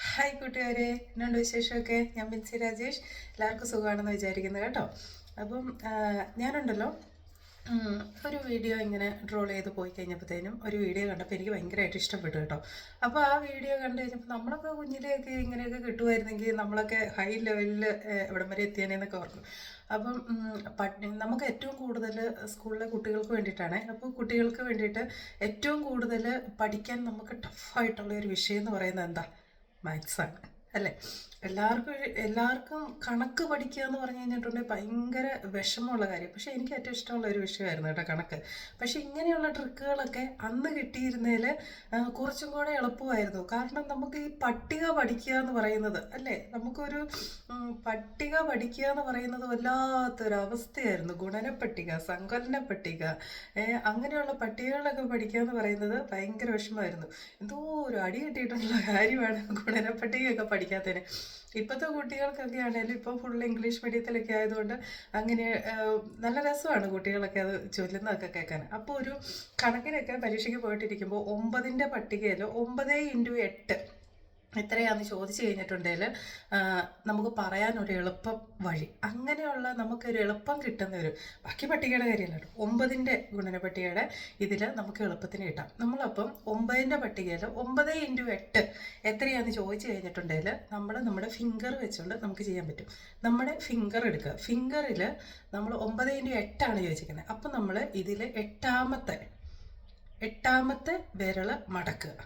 Hi കൂട്ടുകാരെ, എന്നോട് വിശേഷമൊക്കെ? ഞാൻ മിൻസി രാജേഷ്. എല്ലാവർക്കും സുഖമാണെന്ന് വിചാരിക്കുന്നത് കേട്ടോ. അപ്പം ഞാനുണ്ടല്ലോ ഒരു വീഡിയോ ഇങ്ങനെ ഡ്രോൾ ചെയ്ത് പോയി കഴിഞ്ഞപ്പോഴത്തേനും ഒരു വീഡിയോ കണ്ടപ്പോൾ എനിക്ക് ഭയങ്കരമായിട്ട് ഇഷ്ടപ്പെട്ടു കേട്ടോ. അപ്പോൾ ആ വീഡിയോ കണ്ടു കഴിഞ്ഞപ്പോൾ നമ്മളൊക്കെ കുഞ്ഞിലെയൊക്കെ ഇങ്ങനെയൊക്കെ കിട്ടുമായിരുന്നെങ്കിൽ നമ്മളൊക്കെ ഹൈ ലെവലിൽ എവിടം വരെ എത്തിയാനേന്നൊക്കെ ഓർക്കും. അപ്പം നമുക്ക് ഏറ്റവും കൂടുതൽ സ്കൂളിലെ കുട്ടികൾക്ക് വേണ്ടിയിട്ടാണ്. അപ്പോൾ കുട്ടികൾക്ക് വേണ്ടിയിട്ട് ഏറ്റവും കൂടുതൽ പഠിക്കാൻ നമുക്ക് ടഫായിട്ടുള്ള ഒരു വിഷയം എന്ന് പറയുന്നത് എന്താ? മാത്സാണ് അല്ലേ? എല്ലാവർക്കും കണക്ക് പഠിക്കുക എന്ന് പറഞ്ഞു കഴിഞ്ഞിട്ടുണ്ടെങ്കിൽ ഭയങ്കര വിഷമമുള്ള കാര്യം. പക്ഷേ എനിക്ക് ഏറ്റവും ഇഷ്ടമുള്ള ഒരു വിഷയമായിരുന്നു കേട്ടോ കണക്ക്. പക്ഷേ ഇങ്ങനെയുള്ള ട്രിക്കുകളൊക്കെ അന്ന് കിട്ടിയിരുന്നതിൽ കുറച്ചും കൂടെ എളുപ്പമായിരുന്നു. കാരണം നമുക്ക് ഈ പട്ടിക പഠിക്കുക എന്ന് പറയുന്നത് അല്ലേ, നമുക്കൊരു പട്ടിക പഠിക്കുക എന്ന് പറയുന്നത് വല്ലാത്തൊരവസ്ഥയായിരുന്നു. ഗുണനപ്പട്ടിക, സങ്കലന പട്ടിക, അങ്ങനെയുള്ള പട്ടികകളൊക്കെ പഠിക്കുക എന്ന് പറയുന്നത് ഭയങ്കര വിഷമമായിരുന്നു. എന്തോ ഒരു അടി കിട്ടിയിട്ടുള്ള കാര്യമാണ് ഗുണനപ്പട്ടികയൊക്കെ പഠിക്കാത്തതിന്. ഇപ്പോഴത്തെ കുട്ടികൾക്കൊക്കെ ആണെങ്കിലും ഇപ്പോൾ ഫുൾ ഇംഗ്ലീഷ് മീഡിയത്തിലൊക്കെ ആയതുകൊണ്ട് അങ്ങനെ നല്ല രസമാണ് കുട്ടികളൊക്കെ അത് ചൊല്ലുന്നതൊക്കെ കേൾക്കാൻ. അപ്പോൾ ഒരു കണക്കിനൊക്കെ പരീക്ഷയ്ക്ക് പോയിട്ടിരിക്കുമ്പോൾ 9ൻ്റെ പട്ടികയിൽ 9 × 8 എത്രയാണെന്ന് ചോദിച്ചു കഴിഞ്ഞിട്ടുണ്ടെങ്കിൽ നമുക്ക് പറയാനൊരു എളുപ്പം വഴി, അങ്ങനെയുള്ള നമുക്കൊരു എളുപ്പം കിട്ടുന്ന ബാക്കി പട്ടികയുടെ കാര്യമല്ല കേട്ടോ, 9ൻ്റെ ഗുണന പട്ടികയുടെ ഇതിൽ നമുക്ക് എളുപ്പത്തിന് കിട്ടാം. നമ്മളപ്പം 9ൻ്റെ പട്ടികയിൽ 9 × 8 എത്രയാണെന്ന് ചോദിച്ചു കഴിഞ്ഞിട്ടുണ്ടെങ്കിൽ നമ്മുടെ ഫിംഗർ വെച്ചുകൊണ്ട് നമുക്ക് ചെയ്യാൻ പറ്റും. നമ്മുടെ ഫിംഗർ എടുക്കുക, ഫിംഗറിൽ നമ്മൾ 9 × 8 ചോദിച്ചിരിക്കുന്നത്. അപ്പം നമ്മൾ ഇതിൽ എട്ടാമത്തെ വിരൽ മടക്കുക.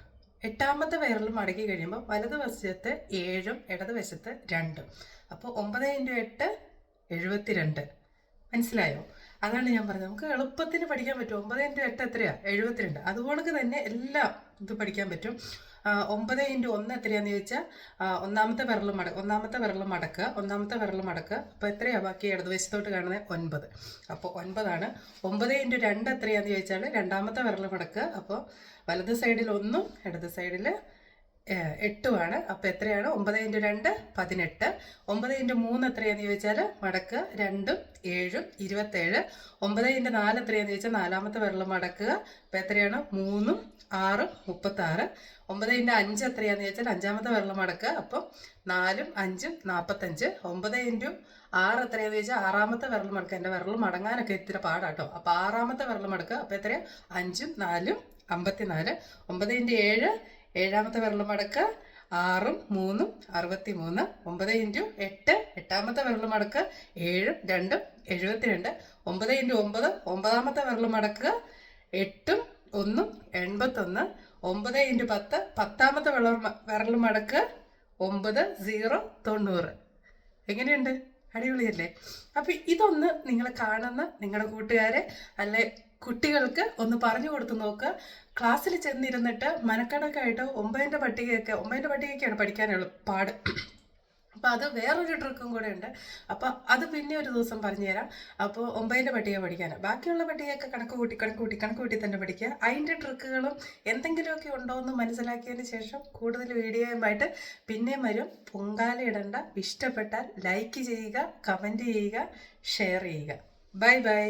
എട്ടാമത്തെ വിരൽ മടക്കി കഴിയുമ്പോൾ വലതുവശത്ത് 7ഉം ഇടതുവശത്ത് 2ഉം. അപ്പോൾ 9 × 8 72. മനസ്സിലായോ? അതാണ് ഞാൻ പറഞ്ഞത്, നമുക്ക് എളുപ്പത്തിന് പഠിക്കാൻ പറ്റും. 9 × 8 എത്രയാണ്? 72. അതുപോലെ തന്നെ എല്ലാം ഇത് പഠിക്കാൻ പറ്റും. 9 × 1 എത്രയാന്ന് ചോദിച്ചാൽ ഒന്നാമത്തെ വിരൽ മടക്കുക. അപ്പോൾ എത്രയാണ് ബാക്കി ഇടതുവശത്തോട്ട് കാണുന്നത്? 9. അപ്പോൾ 9ആണ്. 9 × 2 എത്രയാന്ന് ചോദിച്ചാൽ രണ്ടാമത്തെ വിരൽ മടക്കുക. അപ്പോൾ വലത് സൈഡിൽ 1ഉം ഇടത് സൈഡിൽ 8ഉമാണ്. അപ്പോൾ എത്രയാണ്? 9 × 2 18. 9 × 3 എത്രയാന്ന് ചോദിച്ചാൽ മടക്കുക 2ഉം 7ഉം 27. 9 × 4 എത്രയാന്ന് ചോദിച്ചാൽ നാലാമത്തെ വിരൽ മടക്കുക. അപ്പോൾ എത്രയാണ്? 3ഉം 6ഉം 36. 9 × 5 എത്രയാന്ന് ചോദിച്ചാൽ അഞ്ചാമത്തെ വിരൽ മടക്കുക. അപ്പം 4ഉം 5ഉം 45. 9 × 6 എത്രയാന്ന് ചോദിച്ചാൽ ആറാമത്തെ വിരൽ മടക്കുക. എൻ്റെ വിരൽ മടങ്ങാനൊക്കെ ഇത്തിരി പാടാട്ടോ. അപ്പോൾ ആറാമത്തെ വിരൽ മടക്കുക. അപ്പോൾ എത്രയാണ്? 5ഉം 4ഉം 54. 9 × 7 ഏഴാമത്തെ വിരൽ മടക്കുക. 6ഉം 3ഉം 63. 9 × 8 എട്ടാമത്തെ വിരൽ മടക്കുക. 7ഉം 2ഉം 72. 9 × 9 ഒമ്പതാമത്തെ വിരൽ മടക്കുക. 8ഉം 1ഉം 81. 9 × 10 പത്താമത്തെ വിരൽ മടക്കുക. 9 0 90. എങ്ങനെയുണ്ട്? അടിപൊളിയല്ലേ? അപ്പം ഇതൊന്ന് നിങ്ങൾ കാണുന്ന നിങ്ങളുടെ കൂട്ടുകാരെ അല്ലെ കുട്ടികൾക്ക് ഒന്ന് പറഞ്ഞു കൊടുത്ത് നോക്കുക. ക്ലാസ്സിൽ ചെന്നിരുന്നിട്ട് മനക്കണക്കായിട്ട് 9ൻ്റെ പട്ടികയൊക്കെയാണ് പഠിക്കാനുള്ള പാട്. അപ്പോൾ അത് വേറൊരു ട്രിക്കും കൂടെ ഉണ്ട്. അപ്പോൾ അത് പിന്നെ ഒരു ദിവസം പറഞ്ഞുതരാം. അപ്പോൾ 9ൻ്റെ പട്ടിക പഠിക്കാനാണ്. ബാക്കിയുള്ള പട്ടികയൊക്കെ കണക്ക് കൂട്ടി തന്നെ പഠിക്കുക. അതിൻ്റെ ട്രിക്കുകളും എന്തെങ്കിലുമൊക്കെ ഉണ്ടോ എന്ന് മനസ്സിലാക്കിയതിന് ശേഷം കൂടുതൽ വീഡിയോയുമായിട്ട് പിന്നെയും വരും. പൊങ്കാലയിടണ്ട. ഇഷ്ടപ്പെട്ടാൽ ലൈക്ക് ചെയ്യുക, കമൻറ്റ് ചെയ്യുക, ഷെയർ ചെയ്യുക. Bye bye.